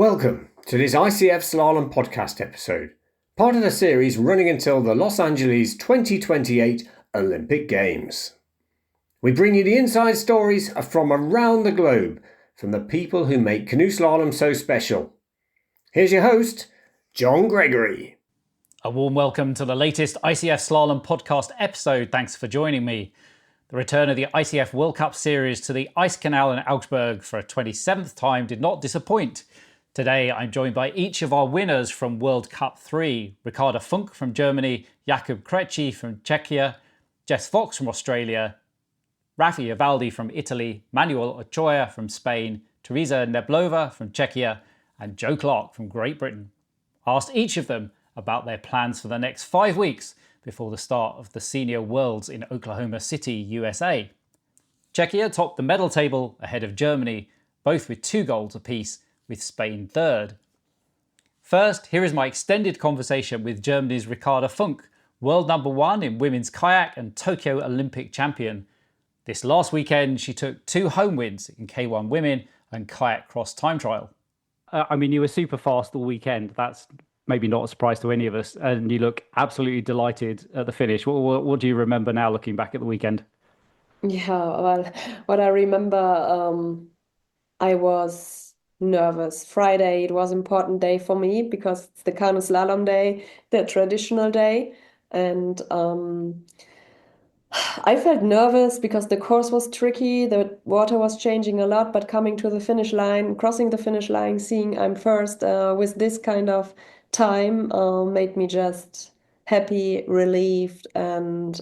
Welcome to this ICF Slalom podcast episode, part of the series running until the Los Angeles 2028 Olympic Games. We bring you the inside stories from around the globe from the people who make canoe slalom so special. Here's your host, John Gregory. A warm welcome to the latest ICF Slalom podcast episode. Thanks for joining me. The return of the ICF World Cup series to the ice canal in Augsburg for a 27th time did not disappoint. Today, I'm joined by each of our winners from World Cup 3. Ricarda from Germany, Jakub Krejci from Czechia, Jess from Australia, Raffy Ivaldi from Italy, Manuel Ochoa from Spain, Tereza Kneblova from Czechia, and Clarke from Great Britain. I asked each of them about their plans for the next 5 weeks before the start of the Senior Worlds in Oklahoma City, USA. Czechia topped the medal table ahead of Germany, both with 2 golds apiece, with Spain third. First, here is my extended conversation with Germany's Ricarda, world number 1 in women's kayak and Tokyo Olympic champion. This last weekend, she took 2 home wins in K1 women and kayak cross time trial. You were super fast all weekend. That's maybe not a surprise to any of us. And you look absolutely delighted at the finish. What do you remember now looking back at the weekend? Yeah, well, what I remember, I was nervous. Friday, it was an important day for me because it's the canoe slalom day, the traditional day. And I felt nervous because the course was tricky, the water was changing a lot, but coming to the finish line, crossing the finish line, seeing I'm first with this kind of time made me just happy, relieved, and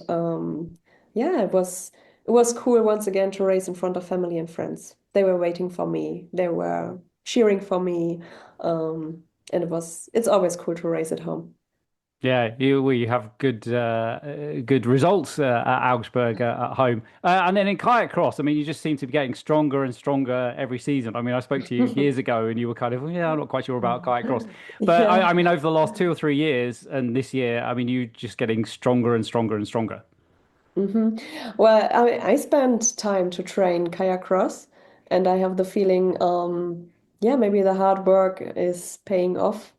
it was cool once again to race in front of family and friends. They were waiting for me. They were cheering for me, and it's always cool to race at home. Yeah, you have good results at Augsburg at home, and then in kayak cross. You just seem to be getting stronger and stronger every season. I spoke to you years ago, and you were kind of, I'm not quite sure about kayak cross, but yeah. Over the last 2 or 3 years, and this year, you're just getting stronger and stronger and stronger. Mm-hmm. Well, I spent time to train kayak cross, and I have the feeling, maybe the hard work is paying off.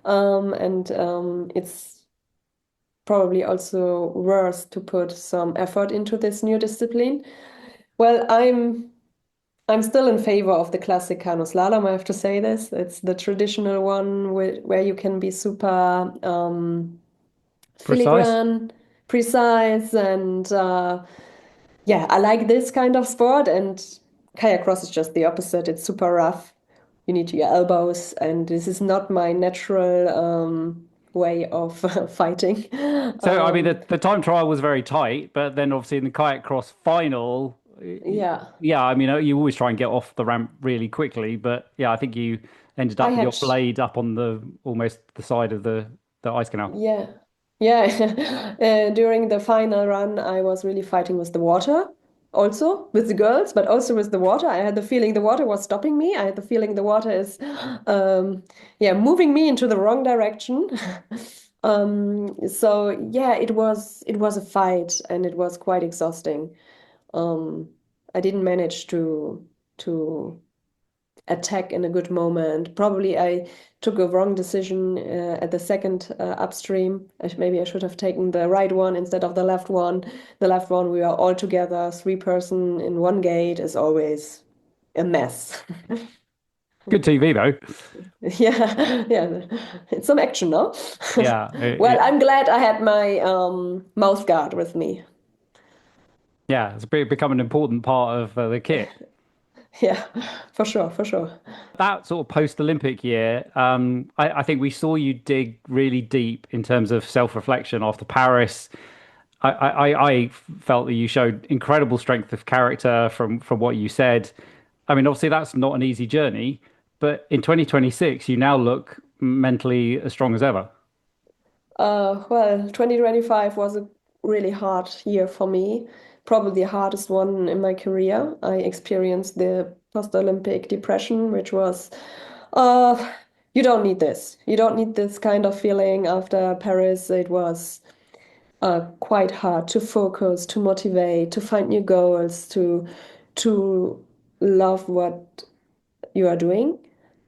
It's probably also worth to put some effort into this new discipline. Well, I'm still in favor of the classic canoe slalom, I have to say this. It's the traditional one where you can be super filigrane, precise, and I like this kind of sport, and kayak cross is just the opposite. It's super rough. You need your elbows, and this is not my natural way of fighting. So, the time trial was very tight, but then obviously in the kayak cross final, you always try and get off the ramp really quickly, but I think you ended up with your blade up on almost the side of the ice canal. During the final run, I was really fighting with the water. Also with the girls, but also with the water. I had the feeling the water was stopping me. I had the feeling the water is moving me into the wrong direction. It was a fight, and it was quite exhausting. I didn't manage to attack in a good moment. Probably I took a wrong decision at the second upstream. Maybe I should have taken the right one instead of the left one. The left one, we are all together, 3 person in one gate is always a mess. Good TV though. Yeah. It's some action, no? Yeah. I'm glad I had my mouth guard with me. Yeah, it's become an important part of the kit. Yeah, for sure. That sort of post-Olympic year, I think we saw you dig really deep in terms of self-reflection after Paris. I felt that you showed incredible strength of character from what you said. Obviously that's not an easy journey, but in 2026, you now look mentally as strong as ever. 2025 was a really hard year for me. Probably the hardest one in my career. I experienced the post-Olympic depression, which was, you don't need this. You don't need this kind of feeling after Paris. It was quite hard to focus, to motivate, to find new goals, to love what you are doing.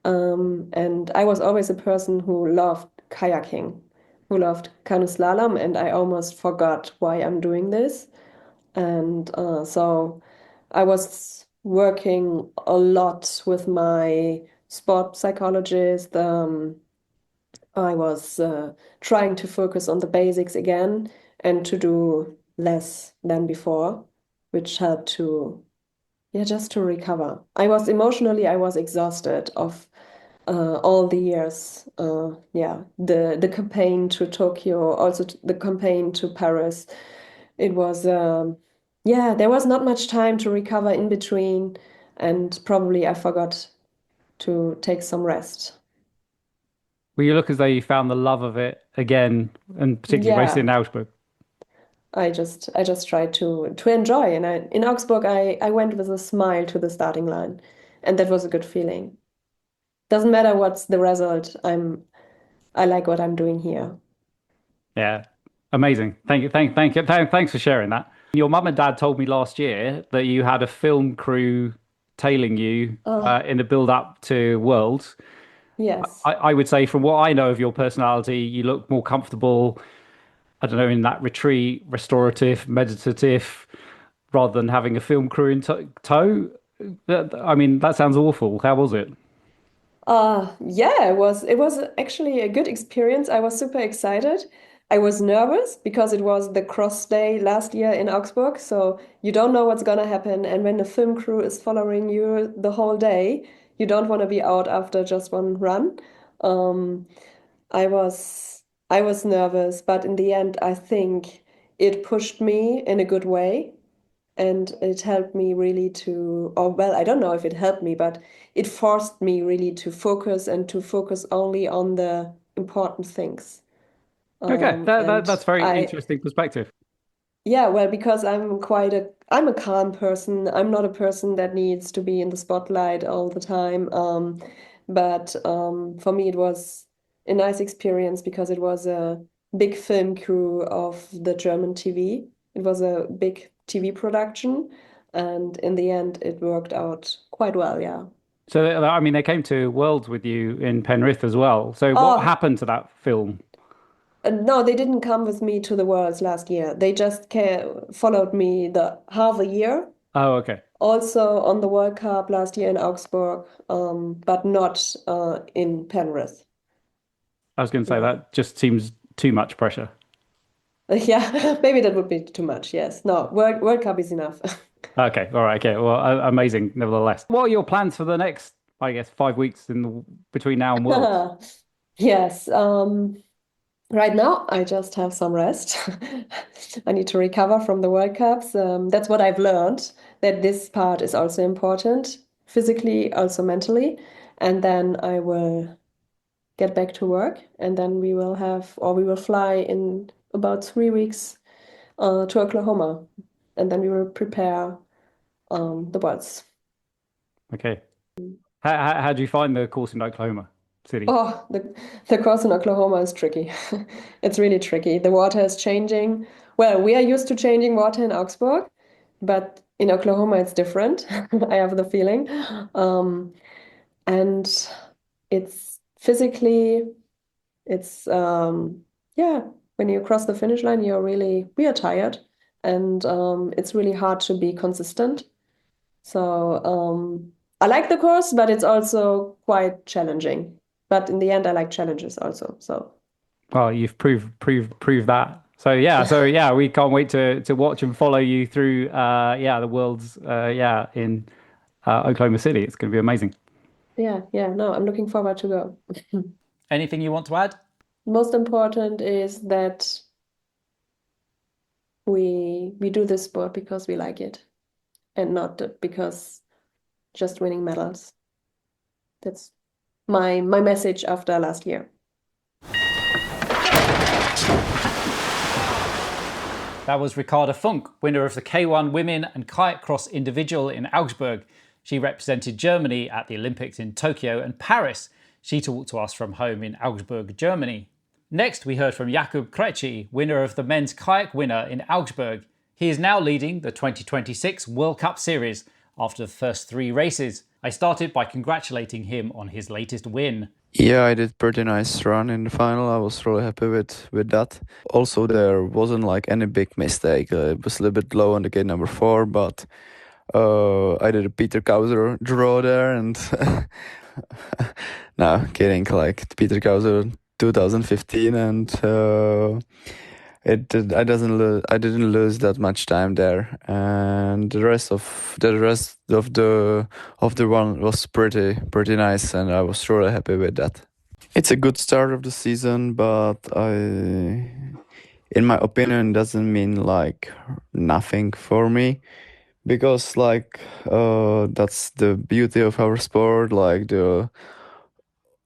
And I was always a person who loved kayaking, who loved canoe slalom, and I almost forgot why I'm doing this. And so I was working a lot with my sport psychologist. I was trying to focus on the basics again and to do less than before, which helped to, yeah, just to recover. I was exhausted of all the years. Yeah, the campaign to Tokyo, also the campaign to Paris. It was, yeah, there was not much time to recover in between, and probably I forgot to take some rest. Well, you look as though you found the love of it again, and particularly racing Yeah, in Augsburg. I just tried to enjoy, and in Augsburg I went with a smile to the starting line, and that was a good feeling. Doesn't matter what's the result. I like what I'm doing here. Yeah, amazing. Thank you, thank you, thanks for sharing that. Your mum and dad told me last year that you had a film crew tailing you Oh, in the build up to Worlds. yes. I would say, from what I know of your personality, you look more comfortable, I don't know, in that retreat, restorative, meditative, rather than having a film crew in tow. I mean, that sounds awful. How was it? Yeah, it was actually a good experience. I was super excited. I was nervous because it was the cross day last year in Augsburg, so you don't know what's gonna happen. And when the film crew is following you the whole day, you don't want to be out after just one run. Um, I was nervous, but in the end, I think it pushed me in a good way. And it helped me really to, or well, I don't know if it helped me, but it forced me really to focus and to focus only on the important things. Okay, And that's very I, interesting perspective. yeah, well, because I'm a calm person. I'm not a person that needs to be in the spotlight all the time. But for me, it was a nice experience because it was a big film crew of the German TV. It was a big TV production, and in the end, it worked out quite well. Yeah. So, I mean, they came to Worlds with you in Penrith as well. So, what Oh, happened to that film? no, they didn't come with me to the Worlds last year. They just followed me the half a year. Oh, okay. Also on the World Cup last year in Augsburg, but not in Penrith. I was going to say Yeah. that just seems too much pressure. Yeah, maybe that would be too much. Yes. No, World Cup is enough. Okay, all right, okay. Well, amazing, nevertheless. What are your plans for the next, I guess, 5 weeks between now and Worlds? Yes. Right now, I just have some rest. I need to recover from the World Cups. That's what I've learned, that this part is also important, physically, also mentally. And then I will get back to work, and then we will fly in about 3 weeks to Oklahoma, and then we will prepare the Worlds. Okay. How do you find the course in Oklahoma City? Oh, the course in Oklahoma is tricky. It's really tricky. The water is changing. Well, we are used to changing water in Augsburg, but in Oklahoma it's different. I have the feeling. And it's physically, it's yeah, when you cross the finish line, we are tired, and it's really hard to be consistent. So I like the course, but it's also quite challenging. But in the end, I like challenges also. So Well, you've proved that. So yeah, we can't wait to watch and follow you through the Worlds in Oklahoma City. It's going to be amazing. yeah, yeah, no, I'm looking forward to go. Anything you want to add? Most important is that we do this sport because we like it, and not because just winning medals. That's my message after last year. That was Ricarda Funk, winner of the K1 Women and Kayak Cross Individual in Augsburg. She represented Germany at the Olympics in Tokyo and Paris. She talked to us from home in Augsburg, Germany. Next, we heard from Jakub Krejci, winner of the men's kayak winner in Augsburg. He is now leading the 2026 World Cup Series after the first 3 races. I started by congratulating him on his latest win. Yeah, I did pretty nice run in the final. I was really happy with that. Also, there wasn't like any big mistake. It was a little bit low on the gate number 4, but I did a Peter Kauser draw there, and no, kidding. Like Peter Kauser 2015, and I didn't lose that much time there, and the rest of the run was pretty nice, and I was really happy with that. It's a good start of the season, but in my opinion, doesn't mean like nothing for me, because like that's the beauty of our sport. Like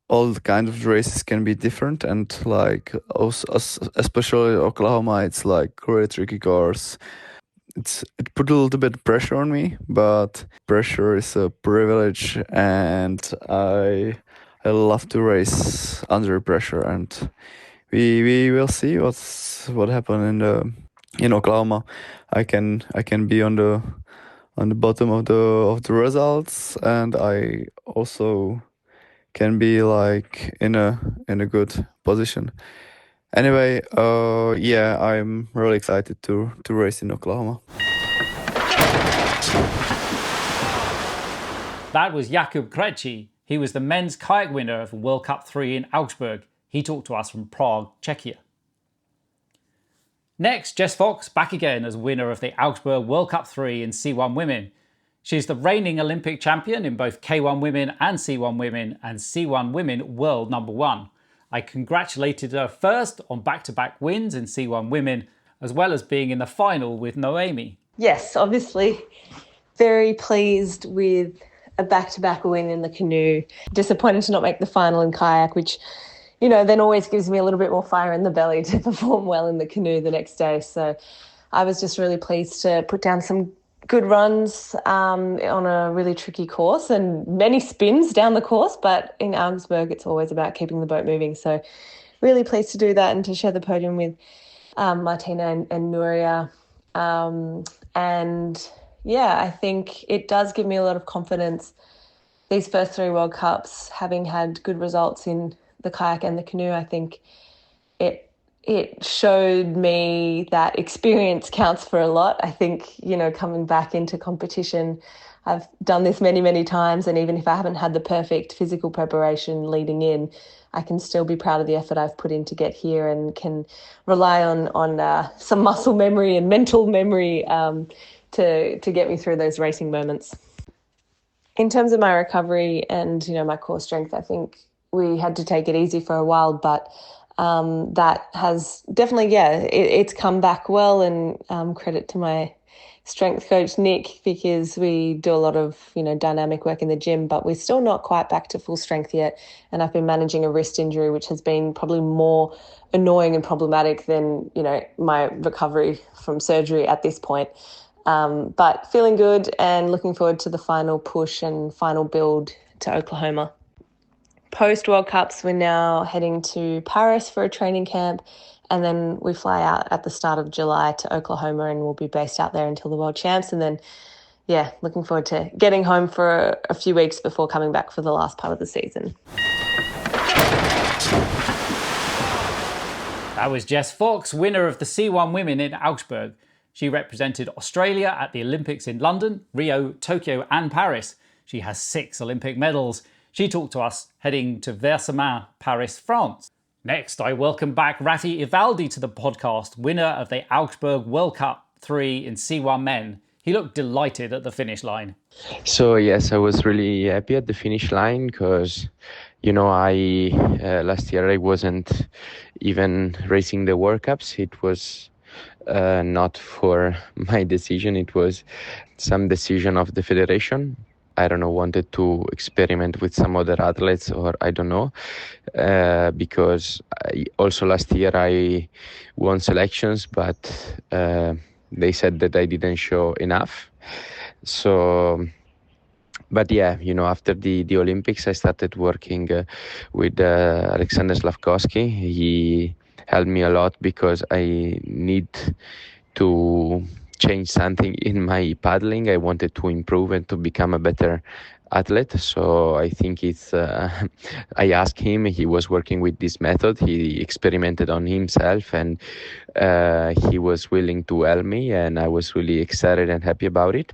all the kind of races can be different, and like also, especially Oklahoma, it's like really tricky course. It put a little bit of pressure on me, but pressure is a privilege, and I love to race under pressure, and we will see what happened in Oklahoma. I can be on the bottom of the results, and I also can be like in a good position. Anyway, yeah, I'm really excited to race in Oklahoma. That was Jakub Krejci. He was the men's kayak winner of World Cup 3 in Augsburg. He talked to us from Prague, Czechia. Next, Jess Fox back again as winner of the Augsburg World Cup 3 in C1 Women. She's the reigning Olympic champion in both K1 Women and C1 Women, and C1 Women world number 1. I congratulated her first on back-to-back wins in C1 Women, as well as being in the final with Noemi. Yes, obviously very pleased with a back-to-back win in the canoe. Disappointed to not make the final in kayak, which, you know, then always gives me a little bit more fire in the belly to perform well in the canoe the next day. So I was just really pleased to put down some good runs on a really tricky course and many spins down the course, but in Augsburg it's always about keeping the boat moving. So really pleased to do that and to share the podium with Martina and Nuria. And yeah, I think it does give me a lot of confidence. These first 3 World Cups, having had good results in the kayak and the canoe, I think it showed me that experience counts for a lot. I think, you know, coming back into competition, I've done this many, many times, and even if I haven't had the perfect physical preparation leading in, I can still be proud of the effort I've put in to get here, and can rely on some muscle memory and mental memory to get me through those racing moments. In terms of my recovery and, you know, my core strength, I think we had to take it easy for a while, but that has definitely, it's come back well, and credit to my strength coach, Nick, because we do a lot of, you know, dynamic work in the gym, but we're still not quite back to full strength yet. And I've been managing a wrist injury, which has been probably more annoying and problematic than, you know, my recovery from surgery at this point. But feeling good and looking forward to the final push and final build to Oklahoma. Post-World Cups, we're now heading to Paris for a training camp, and then we fly out at the start of July to Oklahoma, and we'll be based out there until the World Champs. And then, yeah, looking forward to getting home for a few weeks before coming back for the last part of the season. That was Jess Fox, winner of the C1 Women in Augsburg. She represented Australia at the Olympics in London, Rio, Tokyo and Paris. She has 6 Olympic medals. She talked to us heading to Versailles, Paris, France. Next, I welcome back Raffy Ivaldi to the podcast, winner of the Augsburg World Cup 3 in C1 Men. He looked delighted at the finish line. So yes, I was really happy at the finish line because, you know, last year I wasn't even racing the World Cups. It was not for my decision. It was some decision of the federation. I don't know, wanted to experiment with some other athletes, or I don't know, because also last year I won selections, but they said that I didn't show enough. So, but yeah, you know, after the Olympics, I started working with Alexander Slavkovsky. He helped me a lot because I need to change something in my paddling. I wanted to improve and to become a better athlete. So I think it's, I asked him, he was working with this method. He experimented on himself, and he was willing to help me, and I was really excited and happy about it.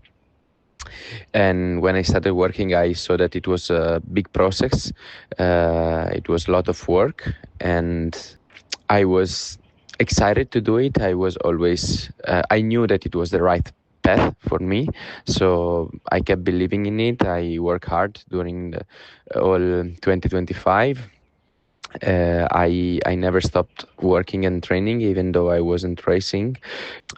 And when I started working, I saw that it was a big process. It was a lot of work, and I was excited to do it. I was always, I knew that it was the right path for me, so I kept believing in it. I worked hard during all 2025. I never stopped working and training, even though I wasn't racing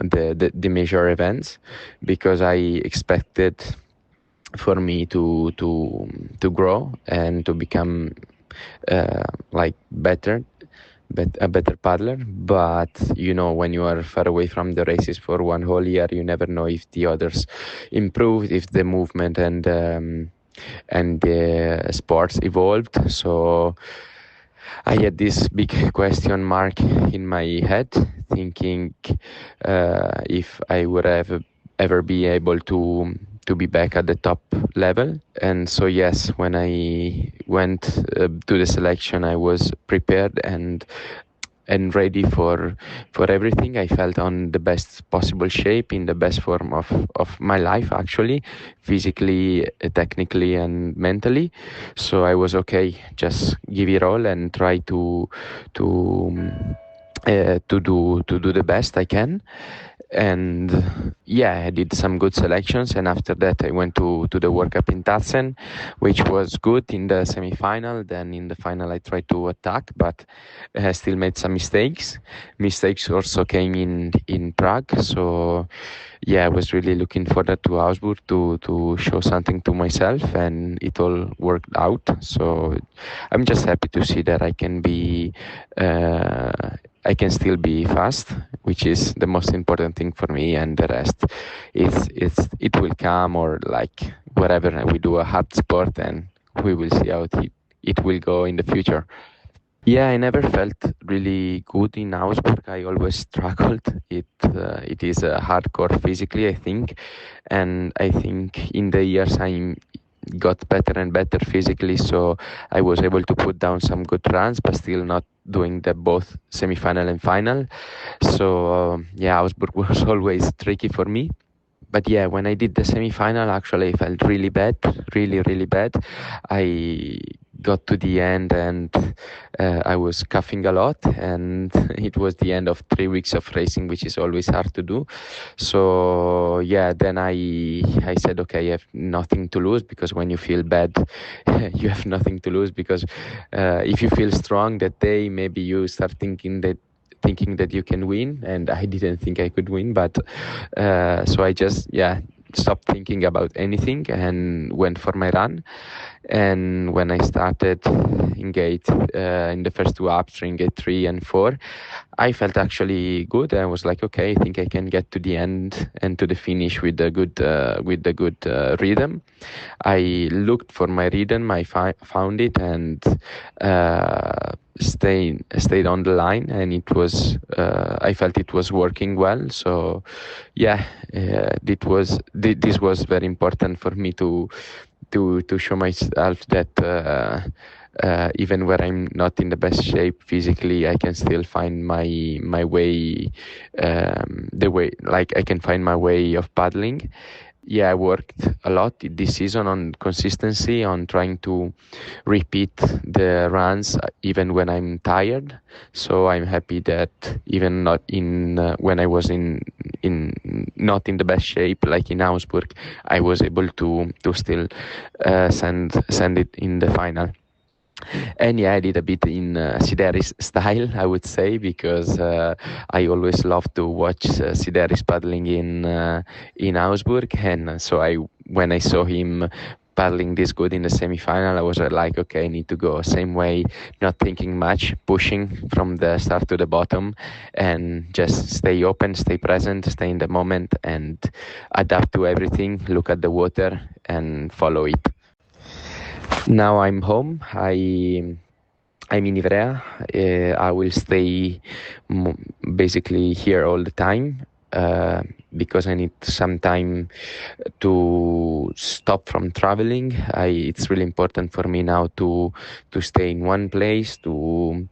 the major events, because I expected for me to grow and to become like a better paddler. But when you are far away from the races for one whole year, you never know if the others improved, if the movement and the sports evolved. So I had this big question mark in my head, thinking if I would ever be able to be back at the top level. And so yes, when I went to the selection, I was prepared and ready for everything. I felt on the best possible shape, in the best form of my life, actually, physically, technically, and mentally. So I was okay, just give it all and try to do the best I can. And yeah, I did some good selections, and after that I went to the World Cup in Tatzen, which was good in the semi-final. Then in the final I tried to attack, but I still made some mistakes. Mistakes also came in Prague, so yeah, I was really looking forward to Augsburg to show something to myself, and it all worked out. So I'm just happy to see that I can be I can still be fast, which is the most important thing for me, and the rest it will come, or like whatever. We do a hard sport, and we will see how it will go in the future. Yeah, I never felt really good in Augsburg. I always struggled. It is hardcore physically, I think, and I think in the years I got better and better physically, so I was able to put down some good runs, but still not doing the both semi-final and final. So yeah, Augsburg was always tricky for me. But yeah, when I did the semi-final, actually I felt really bad, really bad. I got to the end, and I was coughing a lot, and it was the end of 3 weeks of racing, which is always hard to do. So yeah, then I said, okay, I have nothing to lose, because when you feel bad, you have nothing to lose, because if you feel strong that day, maybe you start thinking that you can win, and I didn't think I could win, but so I just stopped thinking about anything and went for my run. And when I started in gate in the first two ups, in gate 3 and 4, I felt actually good. I was like, okay, I think I can get to the end and to the finish with the good rhythm. I looked for my rhythm, I found it, and stayed on the line, and it was I felt it was working well. So yeah, this was very important for me to show myself that even when I'm not in the best shape physically, I can still find my way, I can find my way of paddling. Yeah, I worked a lot this season on consistency, on trying to repeat the runs even when I'm tired. So I'm happy that even not in when I was in not in the best shape, like in Augsburg, I was able to still send it in the final. And yeah, I did a bit in Sideris style, I would say, because I always loved to watch Sideris paddling in Augsburg, and so when I saw him paddling this good in the semi-final, I was like, okay, I need to go same way, not thinking much, pushing from the start to the bottom, and just stay open, stay present, stay in the moment, and adapt to everything, look at the water and follow it. Now I'm home. I'm in Ivrea. I will stay basically here all the time. because I need some time to stop from traveling. It's really important for me now to stay in one place, to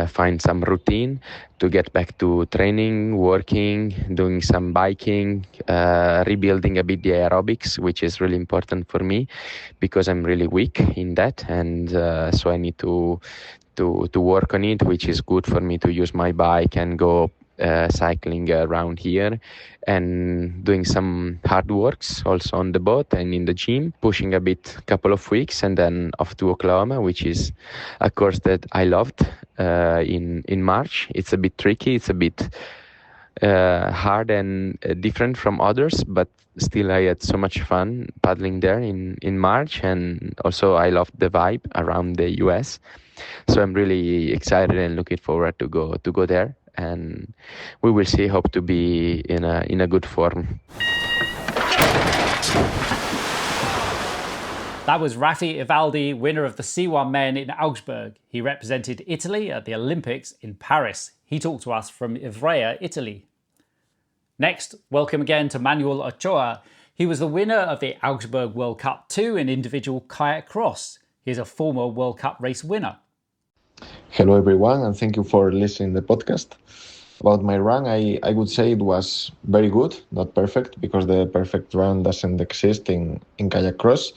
find some routine, to get back to training, working, doing some biking, rebuilding a bit the aerobics, which is really important for me because I'm really weak in that, and so I need to work on it, which is good for me to use my bike and go cycling around here and doing some hard works also on the boat and in the gym, pushing a bit, couple of weeks, and then off to Oklahoma, which is a course that I loved in March. It's a bit tricky, it's a bit hard and different from others, but still I had so much fun paddling there in March, and also I loved the vibe around the US. So I'm really excited and looking forward to go there, and we will see. Hope to be in a good form. That was Raffy Ivaldi, winner of the C1 men in Augsburg. He represented Italy at the Olympics in Paris. He talked to us from Ivrea, Italy. Next, welcome again to Manuel Ochoa. He was the winner of the Augsburg World Cup 2 in individual kayak cross. He is a former World Cup race winner. Hello everyone, and thank you for listening to the podcast. About my run, I would say it was very good, not perfect, because the perfect run doesn't exist in kayak cross.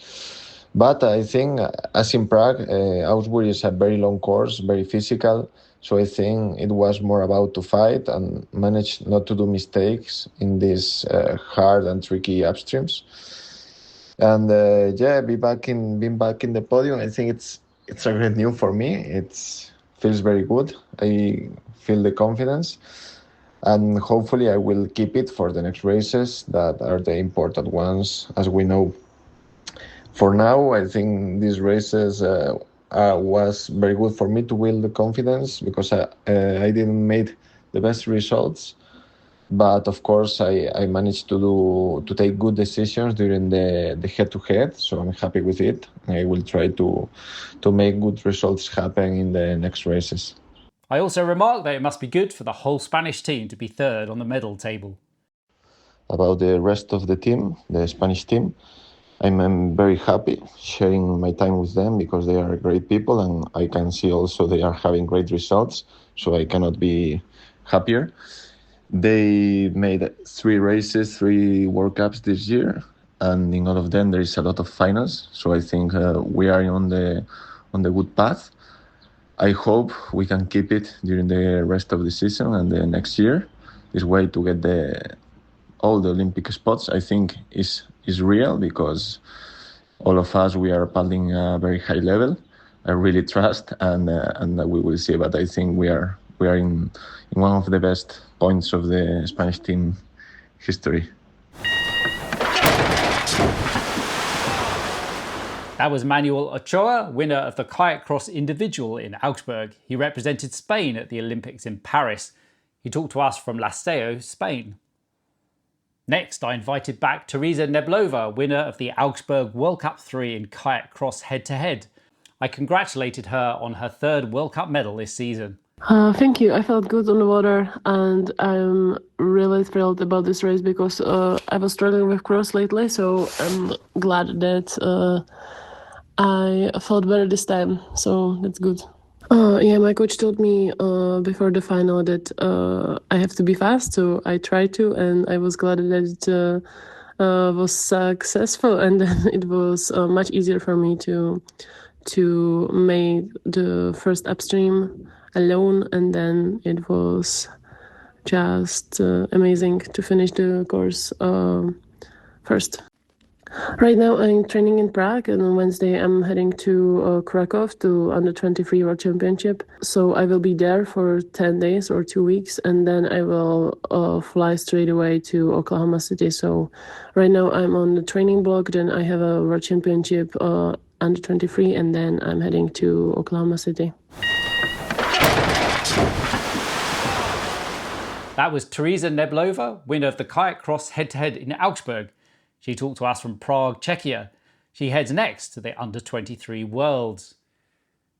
But I think, as in Prague, Augsburg is a very long course, very physical. So I think it was more about to fight and manage not to do mistakes in these hard and tricky upstreams. And being back in the podium, I think it's a great news for me. It feels very good. I feel the confidence, and hopefully I will keep it for the next races that are the important ones, as we know. For now, I think these races was very good for me to build the confidence, because I didn't make the best results, but of course I managed to take good decisions during the head-to-head, so I'm happy with it. I will try to make good results happen in the next races. I also remarked that it must be good for the whole Spanish team to be third on the medal table. About the rest of the team, the Spanish team, I'm very happy sharing my time with them, because they are great people, and I can see also they are having great results, so I cannot be happier. They made 3 races, 3 World Cups this year, and in all of them there is a lot of finals, so I think we are on the good path. I hope we can keep it during the rest of the season and the next year. This way to get all the Olympic spots, I think, is real, because all of us, we are paddling a very high level. I really trust, and we will see. But I think we are in one of the best points of the Spanish team history. That was Manuel Ochoa, winner of the kayak cross individual in Augsburg. He represented Spain at the Olympics in Paris. He talked to us from Laseo, Spain. Next, I invited back Tereza Kneblova, winner of the Augsburg World Cup 3 in kayak cross head-to-head. I congratulated her on her 3rd World Cup medal this season. Thank you. I felt good on the water, and I'm really thrilled about this race, because I was struggling with cross lately, so I'm glad that I felt better this time, so that's good. My coach told me before the final that I have to be fast, so I tried to, and I was glad that it was successful, and then it was much easier for me to make the first upstream alone, and then it was just amazing to finish the course first. Right now I'm training in Prague, and on Wednesday I'm heading to Krakow to U23 World Championship. So I will be there for 10 days or 2 weeks, and then I will fly straight away to Oklahoma City. So right now I'm on the training block, then I have a World Championship under 23, and then I'm heading to Oklahoma City. That was Tereza Kneblova, winner of the kayak cross head-to-head in Augsburg. She talked to us from Prague, Czechia. She heads next to the Under-23 Worlds.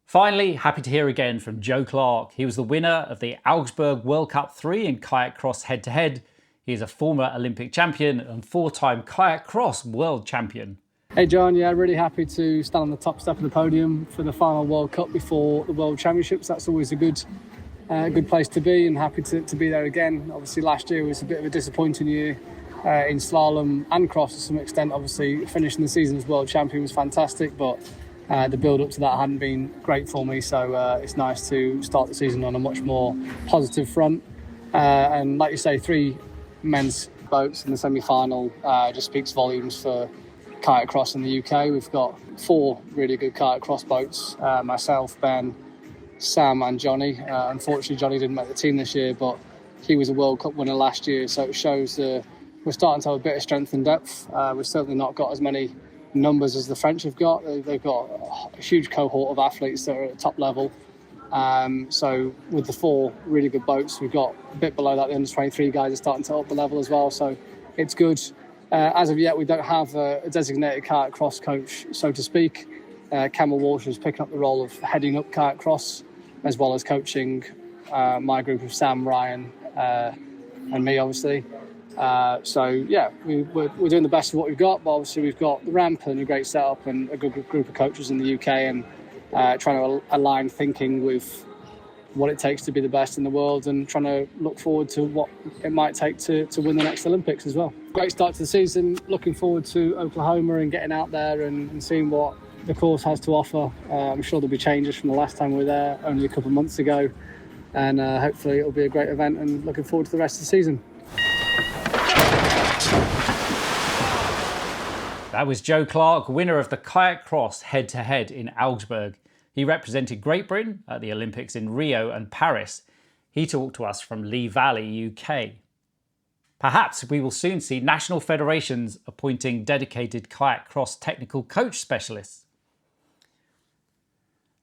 Finally, happy to hear again from Clarke. He was the winner of the Augsburg World Cup 3 in kayak cross head-to-head. He is a former Olympic champion and 4-time kayak cross world champion. Hey John, yeah, really happy to stand on the top step of the podium for the final World Cup before the World Championships. That's always a good place to be, and happy to be there again. Obviously last year was a bit of a disappointing year in slalom and cross to some extent. Obviously finishing the season as world champion was fantastic, but the build up to that hadn't been great for me, so it's nice to start the season on a much more positive front. And like you say, 3 men's boats in the semi-final just speaks volumes for kayak cross in the UK. We've got 4 really good kayak cross boats, myself, Ben, Sam and Johnny. Unfortunately Johnny didn't make the team this year, but he was a World Cup winner last year, so it shows we're starting to have a bit of strength and depth. We've certainly not got as many numbers as the French have got. They've got a huge cohort of athletes that are at the top level. So with the 4 really good boats, we've got a bit below that, the under-23 guys are starting to up the level as well, so it's good. As of yet, we don't have a designated kayak cross coach, so to speak. Campbell Walsh is picking up the role of heading up kayak cross, as well as coaching my group of Sam, Ryan, and me, obviously. So yeah, we're doing the best of what we've got, but obviously we've got the ramp and a great setup and a good group of coaches in the UK, and trying to align thinking with what it takes to be the best in the world, and trying to look forward to what it might take to win the next Olympics as well. Great start to the season, looking forward to Oklahoma and getting out there and seeing what the course has to offer. I'm sure there'll be changes from the last time we were there only a couple of months ago, and hopefully it'll be a great event, and looking forward to the rest of the season. That was Joe Clarke, winner of the kayak cross head-to-head in Augsburg. He represented Great Britain at the Olympics in Rio and Paris. He talked to us from Lee Valley, UK. Perhaps we will soon see national federations appointing dedicated kayak cross technical coach specialists.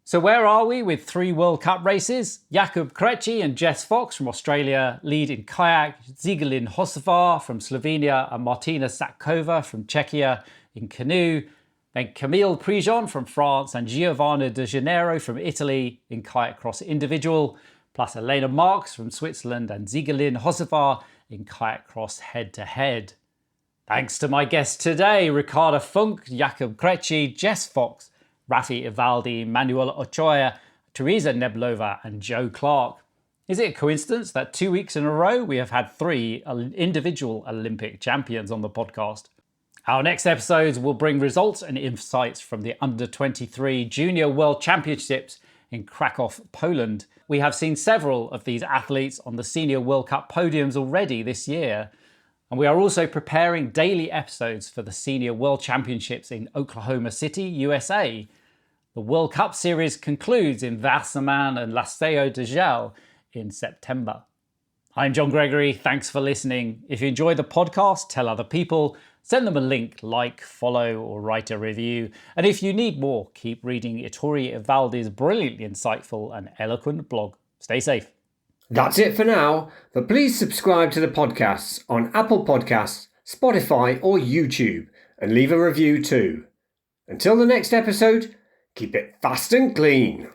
So where are we with 3 World Cup races? Jakub Krejci and Jess Fox from Australia lead in kayak, Ziegelin Hocevar from Slovenia and Martina Satkova from Czechia in canoe. Then Camille Prigent from France and Giovanna De Janeiro from Italy in kayak cross individual, plus Elena Marks from Switzerland and Ziegelin Hocevar in kayak cross head-to-head. Thanks to my guests today, Ricarda Funk, Jakub Krejci, Jess Fox, Raffy Ivaldi, Manuel Ochoa, Tereza Kneblova and Joe Clarke. Is it a coincidence that 2 weeks in a row we have had 3 individual Olympic champions on the podcast? Our next episodes will bring results and insights from the Under-23 Junior World Championships in Krakow, Poland. We have seen several of these athletes on the Senior World Cup podiums already this year. And we are also preparing daily episodes for the Senior World Championships in Oklahoma City, USA. The World Cup series concludes in Wasserman and Laseo de Gel in September. I'm John Gregory. Thanks for listening. If you enjoy the podcast, tell other people. Send them a link, like, follow, or write a review. And if you need more, keep reading Ettore Ivaldi's brilliantly insightful and eloquent blog. Stay safe. That's it for now, but please subscribe to the podcasts on Apple Podcasts, Spotify, or YouTube, and leave a review too. Until the next episode, keep it fast and clean.